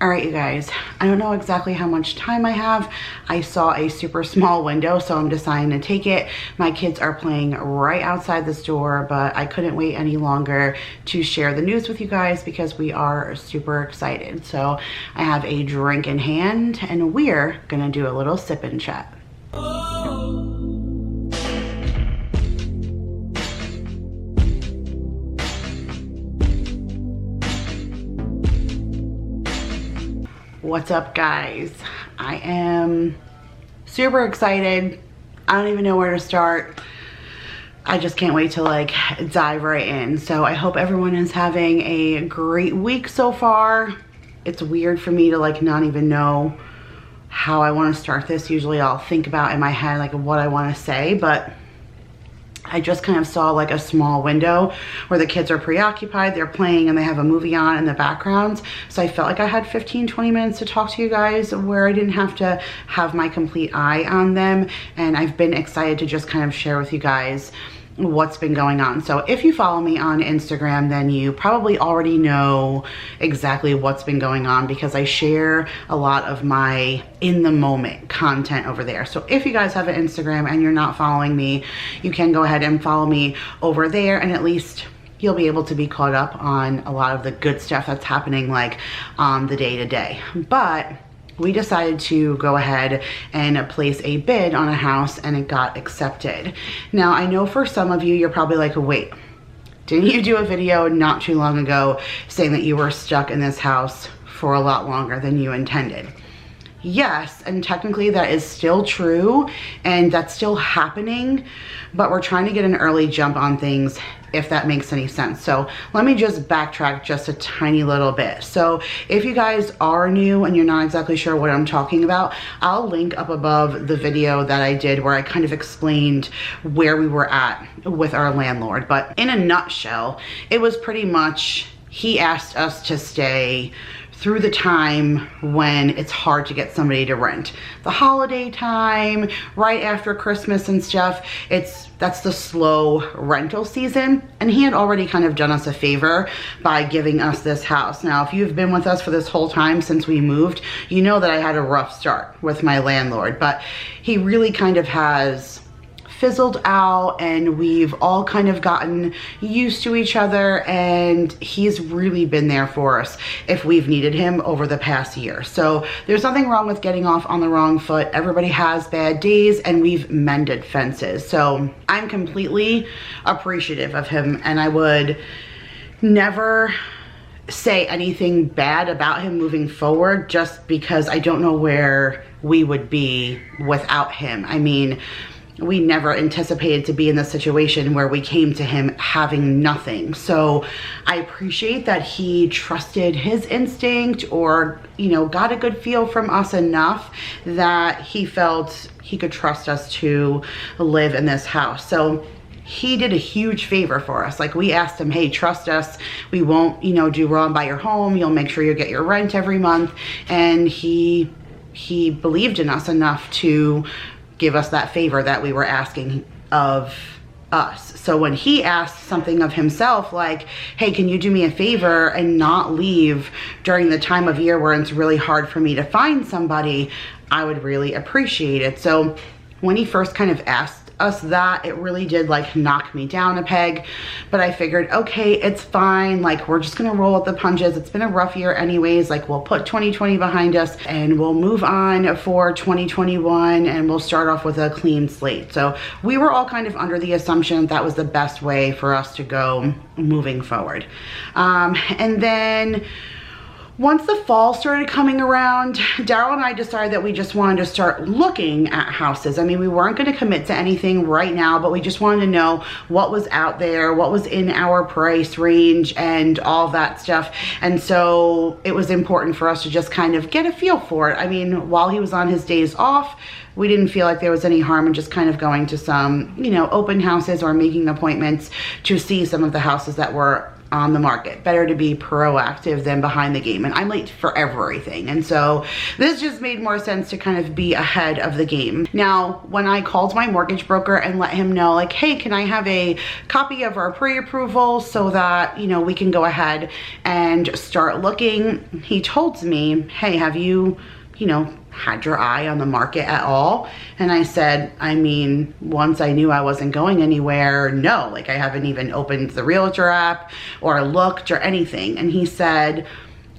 All right, you guys, I don't know exactly how much time I have. I saw a super small window, so I'm deciding to take it. My kids are playing right outside this door, but I couldn't wait any longer to share the news with you guys because we are super excited. So I have a drink in hand and we're gonna do a little sip and chat. What's up, guys? I am super excited. I don't even know where to start. I just can't wait to like dive right in. So I hope everyone is having a great week so far. It's weird for me to like not even know how I want to start this. Usually I'll think about in my head like what I want to say, but I just kind of saw like a small window where the kids are preoccupied, they're playing and they have a movie on in the background. So I felt like I had 15-20 minutes to talk to you guys where I didn't have to have my complete eye on them. And I've been excited to just kind of share with you guys what's been going on. So if you follow me on Instagram, then you probably already know exactly what's been going on because I share a lot of my in the moment content over there. So if you guys have an Instagram and you're not following me, you can go ahead and follow me over there, and at least you'll be able to be caught up on a lot of the good stuff that's happening like on the day-to-day. But we decided to go ahead and place a bid on a house and it got accepted. Now, I know for some of you, you're probably like, wait, didn't you do a video not too long ago saying that you were stuck in this house for a lot longer than you intended? Yes, and technically that is still true and that's still happening, but we're trying to get an early jump on things, if that makes any sense. So let me just backtrack just a tiny little bit. So if you guys are new and you're not exactly sure what I'm talking about, I'll link up above the video that I did where I kind of explained where we were at with our landlord. But in a nutshell, it was pretty much, he asked us to stay through the time when it's hard to get somebody to rent. The holiday time, right after Christmas and stuff, that's the slow rental season. And he had already kind of done us a favor by giving us this house. Now, if you've been with us for this whole time since we moved, you know that I had a rough start with my landlord, but he really kind of has fizzled out and we've all kind of gotten used to each other, and he's really been there for us if we've needed him over the past year. So there's nothing wrong with getting off on the wrong foot. Everybody has bad days and we've mended fences. So I'm completely appreciative of him, and I would never say anything bad about him moving forward just because I don't know where we would be without him. I mean, we never anticipated to be in this situation where we came to him having nothing. So I appreciate that he trusted his instinct, or, you know, got a good feel from us enough that he felt he could trust us to live in this house. So he did a huge favor for us. Like, we asked him, hey, trust us. We won't, you know, do wrong by your home. You'll make sure you get your rent every month. And he believed in us enough to give us that favor that we were asking of us. So when he asked something of himself, like, hey, can you do me a favor and not leave during the time of year where it's really hard for me to find somebody, I would really appreciate it. So when he first kind of asked us that, it really did like knock me down a peg, but I figured, okay, it's fine. Like, we're just gonna roll with the punches. It's been a rough year anyways. Like, we'll put 2020 behind us and we'll move on for 2021 and we'll start off with a clean slate. So we were all kind of under the assumption that was the best way for us to go moving forward. And then once the fall started coming around, Daryl and I decided that we just wanted to start looking at houses. I mean, we weren't going to commit to anything right now, but we just wanted to know what was out there, what was in our price range and all that stuff. And so it was important for us to just kind of get a feel for it. I mean, while he was on his days off, we didn't feel like there was any harm in just kind of going to some, you know, open houses or making appointments to see some of the houses that were on the market. Better to be proactive than behind the game. And I'm late for everything. And so this just made more sense to kind of be ahead of the game. Now, when I called my mortgage broker and let him know, like, hey, can I have a copy of our pre-approval so that, you know, we can go ahead and start looking, he told me, hey, have you know, had your eye on the market at all? And I said, I mean, once I knew I wasn't going anywhere, no, like I haven't even opened the Realtor app or looked or anything. And he said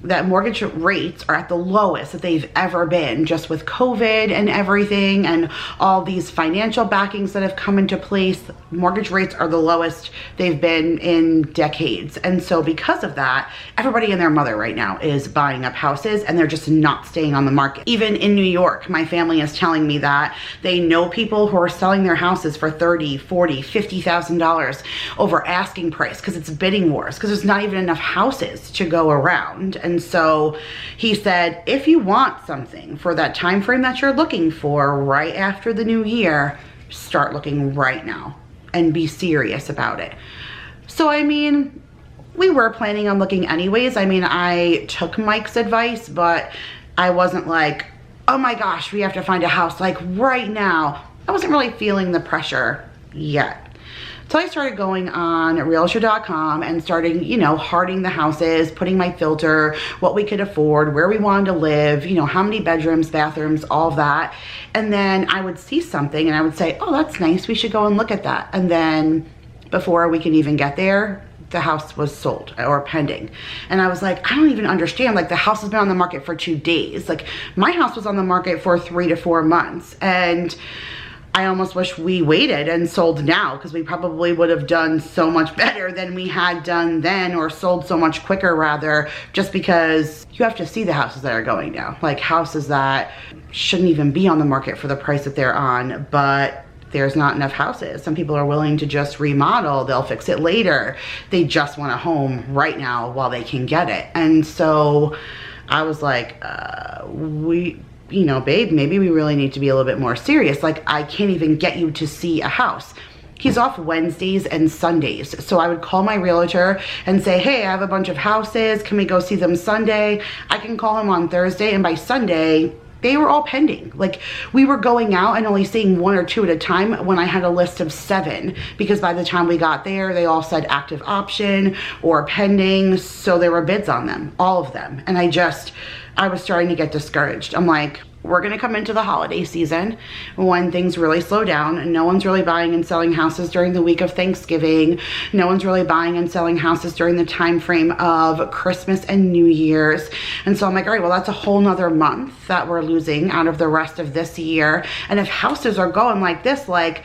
that mortgage rates are at the lowest that they've ever been, just with COVID and everything and all these financial backings that have come into place. Mortgage rates are the lowest they've been in decades. And so because of that, everybody and their mother right now is buying up houses and they're just not staying on the market. Even in New York, my family is telling me that they know people who are selling their houses for $30,000, $40,000, $50,000 over asking price because it's bidding wars, because there's not even enough houses to go around. And so he said, if you want something for that time frame that you're looking for right after the new year, start looking right now and be serious about it. So, I mean, we were planning on looking anyways. I mean, I took Mike's advice, but I wasn't like, oh my gosh, we have to find a house like right now. I wasn't really feeling the pressure yet. So I started going on Realtor.com and starting, you know, hearting the houses, putting my filter, what we could afford, where we wanted to live, you know, how many bedrooms, bathrooms, all of that. And then I would see something and I would say, oh, that's nice, we should go and look at that. And then before we could even get there, the house was sold or pending. And I was like, I don't even understand. Like, the house has been on the market for 2 days. Like, my house was on the market for 3 to 4 months. And I almost wish we waited and sold now, because we probably would have done so much better than we had done then, or sold so much quicker rather, just because you have to see the houses that are going now. Like, houses that shouldn't even be on the market for the price that they're on, but there's not enough houses. Some people are willing to just remodel, they'll fix it later. They just want a home right now while they can get it. And so I was like, you know, babe, maybe we really need to be a little bit more serious. Like, I can't even get you to see a house. He's off Wednesdays and Sundays. So I would call my realtor and say, hey, I have a bunch of houses. Can we go see them Sunday? I can call him on Thursday, and by Sunday, they were all pending. Like, we were going out and only seeing 1 or 2 at a time when I had a list of 7, because by the time we got there, they all said active option or pending. So there were bids on them, all of them. And I was starting to get discouraged. I'm like, we're gonna come into the holiday season when things really slow down, and no one's really buying and selling houses during the week of Thanksgiving. No one's really buying and selling houses during the time frame of Christmas and New Year's. And so I'm like, all right, well, that's a whole nother month that we're losing out of the rest of this year. And if houses are going like this, like,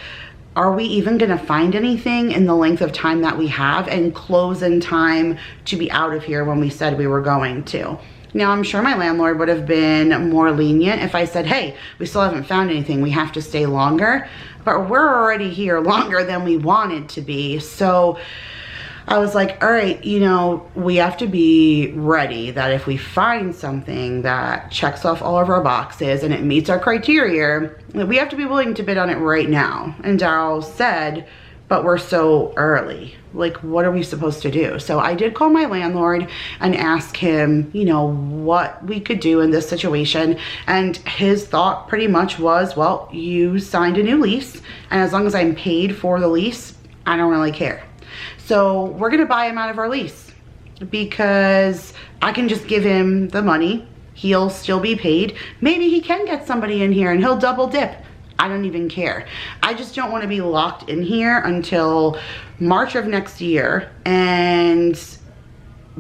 are we even gonna find anything in the length of time that we have and close in time to be out of here when we said we were going to? Now, I'm sure my landlord would have been more lenient if I said, hey, we still haven't found anything, we have to stay longer. But we're already here longer than we wanted to be. So I was like, all right, you know, we have to be ready that if we find something that checks off all of our boxes and it meets our criteria, that we have to be willing to bid on it right now. And Daryl said, but we're so early. Like, what are we supposed to do? So I did call my landlord and ask him, you know, what we could do in this situation. And his thought pretty much was, well, you signed a new lease, and as long as I'm paid for the lease, I don't really care. So we're gonna buy him out of our lease, because I can just give him the money. He'll still be paid. Maybe he can get somebody in here and he'll double dip. I don't even care. I just don't want to be locked in here until March of next year and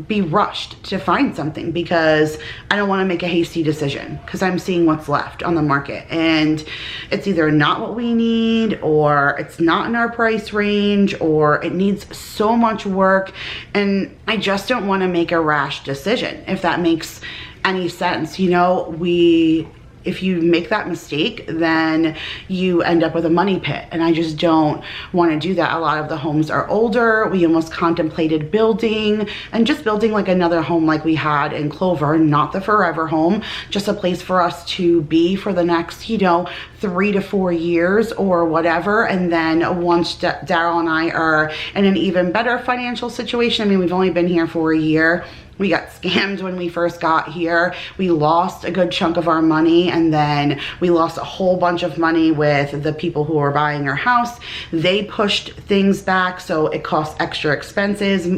be rushed to find something, because I don't want to make a hasty decision, because I'm seeing what's left on the market and it's either not what we need, or it's not in our price range, or it needs so much work, and I just don't want to make a rash decision, if that makes any sense. You know, we if you make that mistake, then you end up with a money pit. And I just don't want to do that. A lot of the homes are older. We almost contemplated building and just building like another home like we had in Clover, not the forever home, just a place for us to be for the next, you know, 3 to 4 years or whatever. And then once Daryl and I are in an even better financial situation, I mean, we've only been here for a year. We got scammed when we first got here. We lost a good chunk of our money, and then we lost a whole bunch of money with the people who were buying our house. They pushed things back, so it cost extra expenses.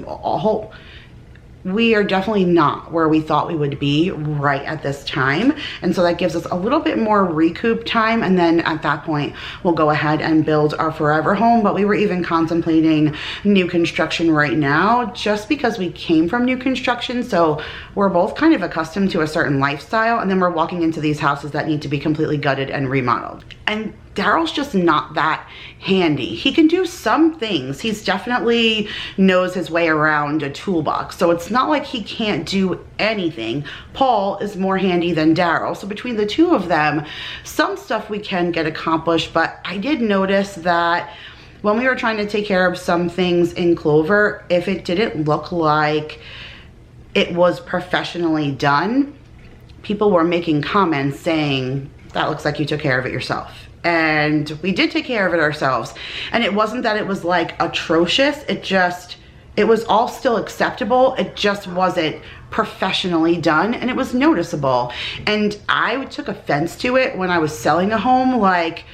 We are definitely not where we thought we would be right at this time. And so that gives us a little bit more recoup time. And then at that point, we'll go ahead and build our forever home. But we were even contemplating new construction right now, just because we came from new construction. So we're both kind of accustomed to a certain lifestyle. And then we're walking into these houses that need to be completely gutted and remodeled. And Daryl's just not that handy. He can do some things. He's definitely knows his way around a toolbox. So it's not like he can't do anything. Paul is more handy than Daryl. So between the two of them, some stuff we can get accomplished. But I did notice that when we were trying to take care of some things in Clover, if it didn't look like it was professionally done, people were making comments saying, that looks like you took care of it yourself. And we did take care of it ourselves. And it wasn't that it was like atrocious. It was all still acceptable. It just wasn't professionally done, and it was noticeable. And I took offense to it when I was selling a home. Like,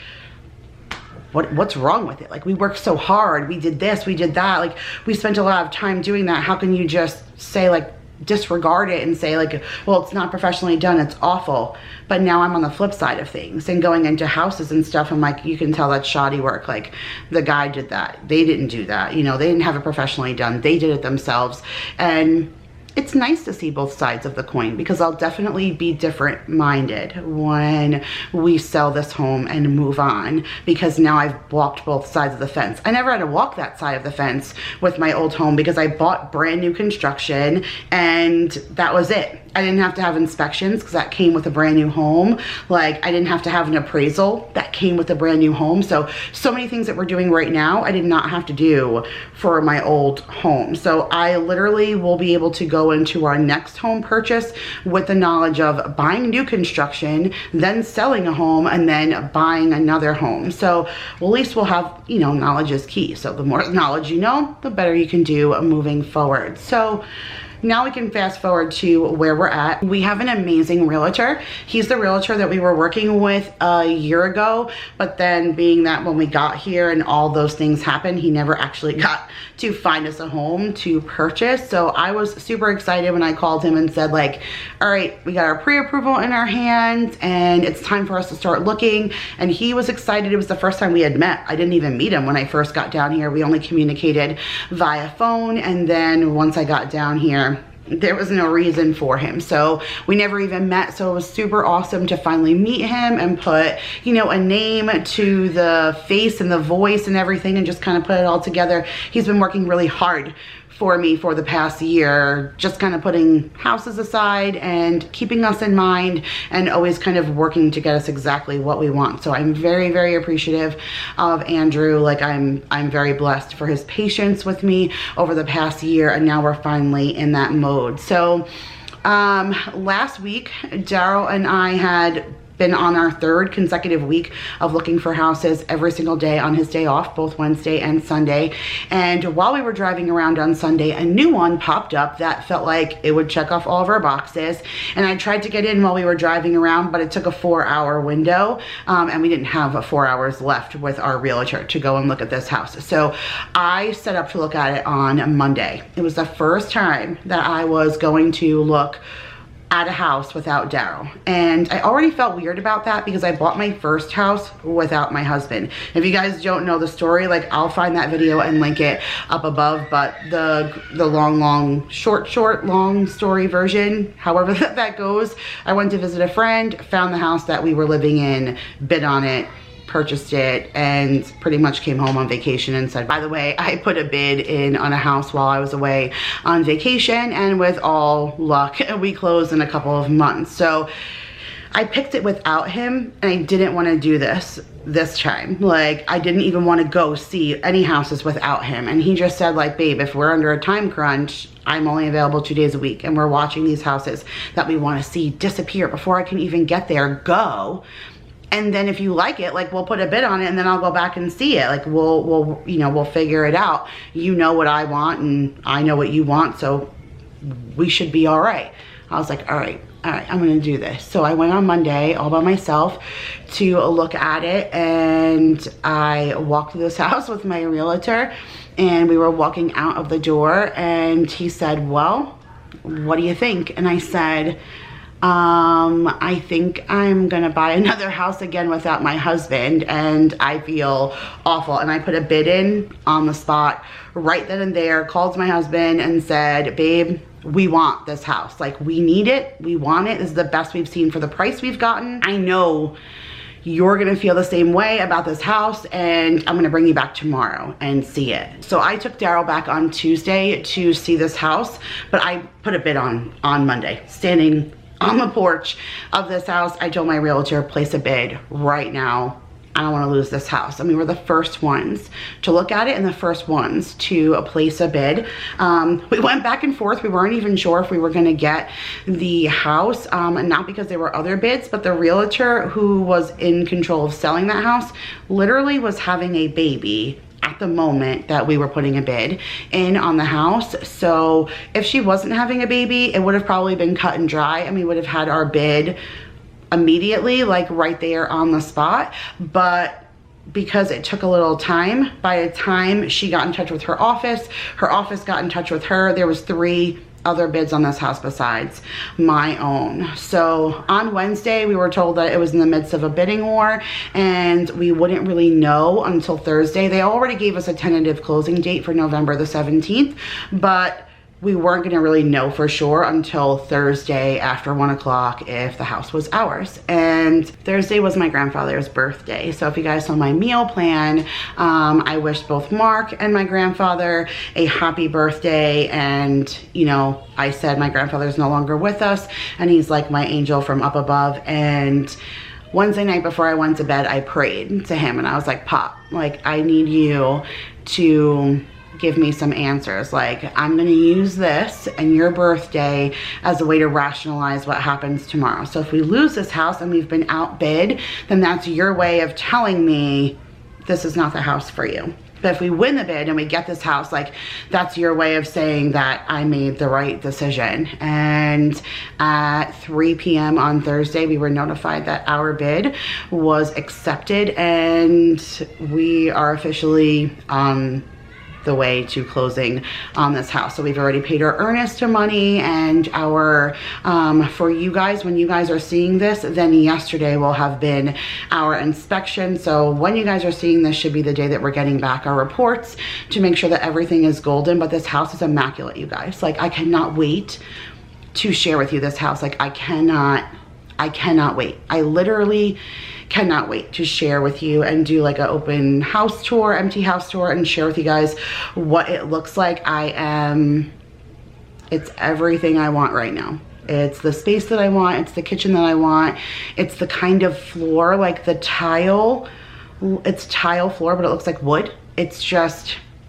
what's wrong with it? Like, we worked so hard. We did this, we did that. Like, we spent a lot of time doing that. How can you just say, like, disregard it and say, like, well, it's not professionally done, it's awful. But now I'm on the flip side of things and going into houses and stuff, I'm like, you can tell that's shoddy work. Like, the guy did that, they didn't do that, you know, they didn't have it professionally done, they did it themselves. And it's nice to see both sides of the coin, because I'll definitely be different minded when we sell this home and move on, because now I've walked both sides of the fence. I never had to walk that side of the fence with my old home, because I bought brand new construction and that was it. I didn't have to have inspections, because that came with a brand new home. Like, I didn't have to have an appraisal, that came with a brand new home. So many things that we're doing right now, I did not have to do for my old home. So I literally will be able to go into our next home purchase with the knowledge of buying new construction, then selling a home, and then buying another home. So at least we'll have, you know, knowledge is key. So the more knowledge you know, the better you can do moving forward. So now we can fast forward to where we're at. We have an amazing realtor. He's the realtor that we were working with a year ago, but then being that when we got here and all those things happened, he never actually got to find us a home to purchase. So I was super excited when I called him and said, like, all right, we got our pre-approval in our hands and it's time for us to start looking. And he was excited. It was the first time we had met. I didn't even meet him when I first got down here. We only communicated via phone. And then once I got down here, there was no reason for him, so we never even met. So it was super awesome to finally meet him and put, you know, a name to the face and the voice and everything, and just kind of put it all together. He's been working really hard for me for the past year, just kind of putting houses aside and keeping us in mind, and always kind of working to get us exactly what we want. So I'm very, very appreciative of Andrew. Like, I'm very blessed for his patience with me over the past year, and now we're finally in that mode. So last week, Daryl and I had been on our 3rd consecutive week of looking for houses every single day on his day off, both Wednesday and Sunday. And while we were driving around on Sunday, a new one popped up that felt like it would check off all of our boxes. And I tried to get in while we were driving around, but it took a 4-hour window, and we didn't have 4 hours left with our realtor to go and look at this house. So I set up to look at it on Monday. It was the first time that I was going to look at a house without Daryl, and I already felt weird about that because I bought my first house without my husband. If you guys don't know the story, like, I'll find that video and link it up above, but the long short long story version, however that goes, I went to visit a friend, found the house that we were living in, bid on it, purchased it, and pretty much came home on vacation and said, by the way, I put a bid in on a house while I was away on vacation, and with all luck, we closed in a couple of months. So I picked it without him, and I didn't want to do this time. Like, I didn't even want to go see any houses without him. And he just said, like, babe, if we're under a time crunch, I'm only available 2 days a week, and we're watching these houses that we want to see disappear before I can even get there. Go. And then if you like it, like, we'll put a bid on it, and then I'll go back and see it. Like, we'll you know, we'll figure it out. You know what I want, and I know what you want, so we should be all right. I was like, all right, I'm gonna do this. So I went on Monday all by myself to look at it, and I walked through this house with my realtor, and we were walking out of the door, and he said, well, what do you think? And I said, I think I'm gonna buy another house again without my husband, and I feel awful. And I put a bid in on the spot right then and there, called my husband and said, babe, we want this house. Like, we need it, we want it. This is the best we've seen for the price we've gotten. I know you're gonna feel the same way about this house, and I'm gonna bring you back tomorrow and see it. So I took Daryl back on Tuesday to see this house, but I put a bid on Monday, standing on the porch of this house. I told my realtor, place a bid right now. I don't want to lose this house. And we were the first ones to look at it and the first ones to place a bid. We went back and forth. We weren't even sure if we were going to get the house, and not because there were other bids, but the realtor who was in control of selling that house literally was having a baby at the moment that we were putting a bid in on the house. So if she wasn't having a baby, it would have probably been cut and dry, and we would have had our bid immediately, like right there on the spot. But because it took a little time, by the time she got in touch with her office got in touch with her, there was 3 other bids on this house besides my own. So on Wednesday, we were told that it was in the midst of a bidding war, and we wouldn't really know until Thursday. They already gave us a tentative closing date for November the 17th, but we weren't gonna really know for sure until Thursday after 1 o'clock if the house was ours. And Thursday was my grandfather's birthday. So if you guys saw my meal plan, I wished both Mark and my grandfather a happy birthday. And, you know, I said my grandfather's no longer with us, and he's like my angel from up above. And Wednesday night before I went to bed, I prayed to him, and I was like, Pop, like, I need you to give me some answers. Like, I'm gonna use this and your birthday as a way to rationalize what happens tomorrow. So if we lose this house and we've been outbid, then that's your way of telling me this is not the house for you. But if we win the bid and we get this house, like, that's your way of saying that I made the right decision. And at 3 p.m. on Thursday, we were notified that our bid was accepted, and we are officially on the way to closing on this house. So we've already paid our earnest money, and our for you guys, when you guys are seeing this, then yesterday will have been our inspection. So when you guys are seeing this should be the day that we're getting back our reports to make sure that everything is golden. But this house is immaculate, you guys. Like, I cannot wait to share with you this house. Like, I cannot wait. I literally cannot wait to share with you and do like an open house tour, empty house tour, and share with you guys what it looks like. It's everything I want right now. It's the space that I want. It's the kitchen that I want. It's the kind of floor, like the tile, it's tile floor, but it looks like wood.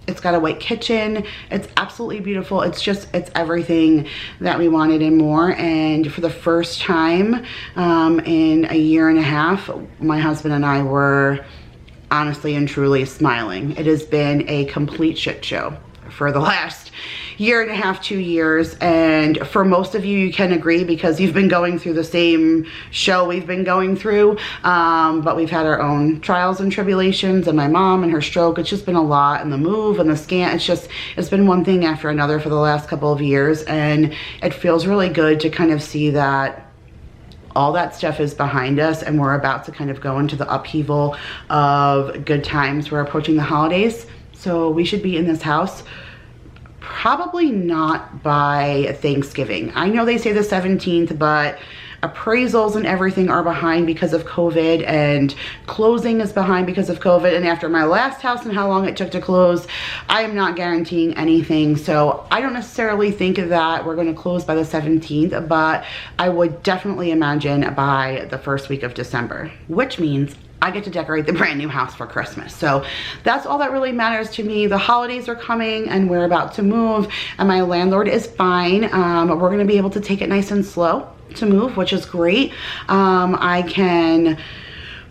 It's got a white kitchen. It's absolutely beautiful. It's everything that we wanted and more. And for the first time in a year and a half, my husband and I were honestly and truly smiling. It has been a complete shit show for the last year and a half, 2 years. And for most of you, you can agree because you've been going through the same show we've been going through. But we've had our own trials and tribulations, and my mom and her stroke. It's just been a lot, and the move and the scan. It's been one thing after another for the last couple of years. And it feels really good to kind of see that all that stuff is behind us, and we're about to kind of go into the upheaval of good times. We're approaching the holidays, so we should be in this house probably not by Thanksgiving. I know they say the 17th, but appraisals and everything are behind because of COVID, and closing is behind because of COVID. And after my last house and how long it took to close, I am not guaranteeing anything. So I don't necessarily think that we're going to close by the 17th, but I would definitely imagine by the first week of December, which means I get to decorate the brand new house for Christmas. So that's all that really matters to me. The holidays are coming and we're about to move, and my landlord is fine. We're going to be able to take it nice and slow to move, which is great. I can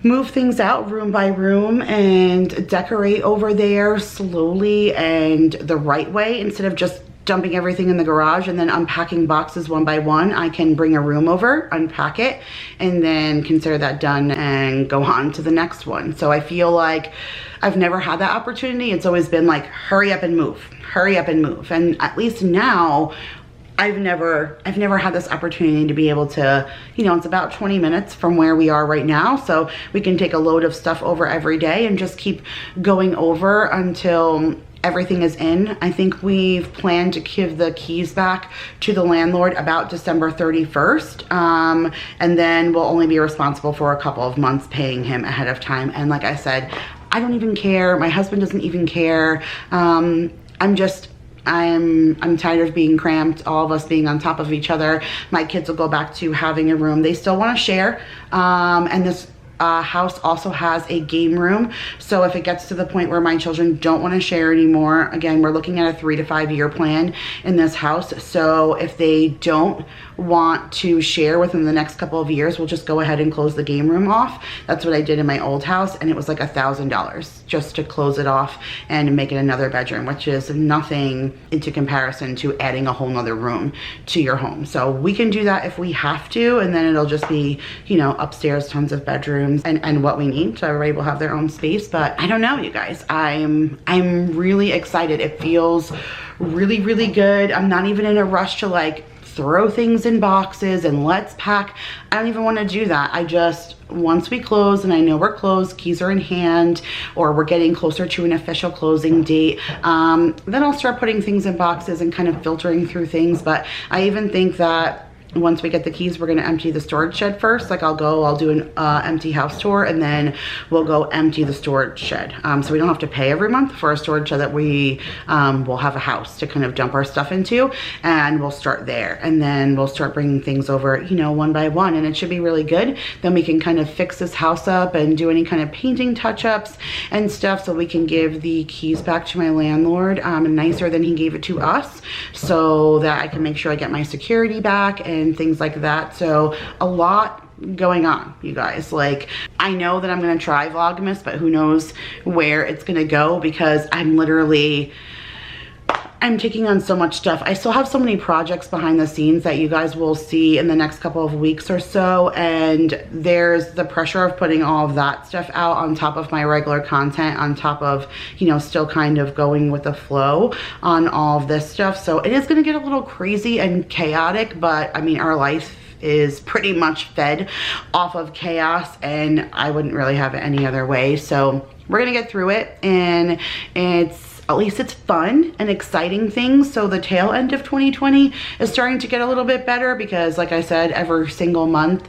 move things out room by room and decorate over there slowly and the right way, instead of just dumping everything in the garage and then unpacking boxes one by one. I can bring a room over, unpack it, and then consider that done and go on to the next one. So I feel like I've never had that opportunity. It's always been like, hurry up and move, hurry up and move. And at least now, I've never had this opportunity to be able to, you know, it's about 20 minutes from where we are right now. So we can take a load of stuff over every day and just keep going over until everything is in. I think we've planned to give the keys back to the landlord about December 31st. And then we'll only be responsible for a couple of months paying him ahead of time. And like I said, I don't even care. My husband doesn't even care. I'm tired of being cramped, all of us being on top of each other. My kids will go back to having a room. They still want to share. And this house also has a game room. So if it gets to the point where my children don't want to share anymore, again, we're looking at a 3 to 5 year plan in this house. So if they don't want to share within the next couple of years, we'll just go ahead and close the game room off. That's what I did in my old house, and it was like $1,000 just to close it off and make it another bedroom, which is nothing into comparison to adding a whole nother room to your home. So we can do that if we have to, and then it'll just be, you know, upstairs tons of bedrooms and what we need, so everybody will have their own space. But I don't know, you guys, I'm really excited. It feels really, really good. I'm not even in a rush to like throw things in boxes and let's pack. I don't even want to do that. I just, once we close and I know we're closed, keys are in hand, or we're getting closer to an official closing date, then I'll start putting things in boxes and kind of filtering through things. But I even think that once we get the keys, we're going to empty the storage shed first. Like I'll do an empty house tour, and then we'll go empty the storage shed. So we don't have to pay every month for a storage shed, that we will have a house to kind of dump our stuff into, and we'll start there. And then we'll start bringing things over, you know, one by one, and it should be really good. Then we can kind of fix this house up and do any kind of painting touch-ups and stuff, so we can give the keys back to my landlord nicer than he gave it to us, so that I can make sure I get my security back and things like that. So a lot going on, you guys. Like, I know that I'm gonna try Vlogmas, but who knows where it's gonna go, because I'm taking on so much stuff. I still have so many projects behind the scenes that you guys will see in the next couple of weeks or so, and there's the pressure of putting all of that stuff out on top of my regular content, on top of, you know, still kind of going with the flow on all of this stuff. So it is going to get a little crazy and chaotic, but I mean, our life is pretty much fed off of chaos, and I wouldn't really have it any other way. So we're gonna get through it, and at least it's fun and exciting things. So the tail end of 2020 is starting to get a little bit better, because like I said, every single month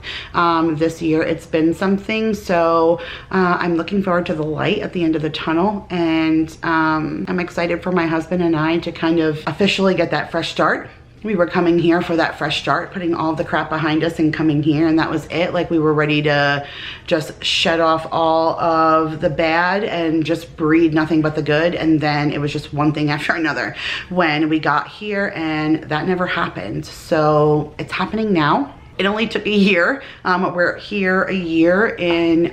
this year it's been something. So I'm looking forward to the light at the end of the tunnel, and I'm excited for my husband and I to kind of officially get that fresh start. We were coming here for that fresh start, putting all the crap behind us and coming here, and that was it. Like, we were ready to just shed off all of the bad and just breed nothing but the good. And then it was just one thing after another when we got here, and that never happened. So it's happening now. It only took a year. We're here a year in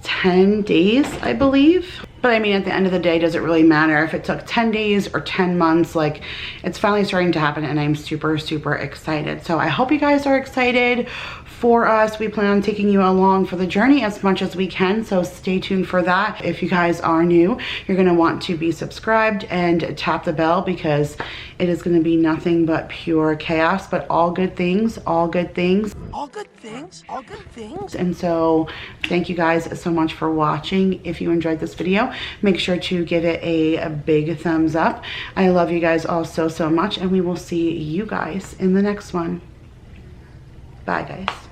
10 days, I believe. But I mean, at the end of the day, does it really matter if it took 10 days or 10 months? Like, it's finally starting to happen, and I'm super, super excited. So I hope you guys are excited for us. We plan on taking you along for the journey as much as we can, so stay tuned for that. If you guys are new, you're gonna want to be subscribed and tap the bell, because it is gonna be nothing but pure chaos, but all good things, all good things. All good things, all good things. And so thank you guys so much for watching. If you enjoyed this video, make sure to give it a big thumbs up. I love you guys all so, so much, and we will see you guys in the next one. Bye, guys.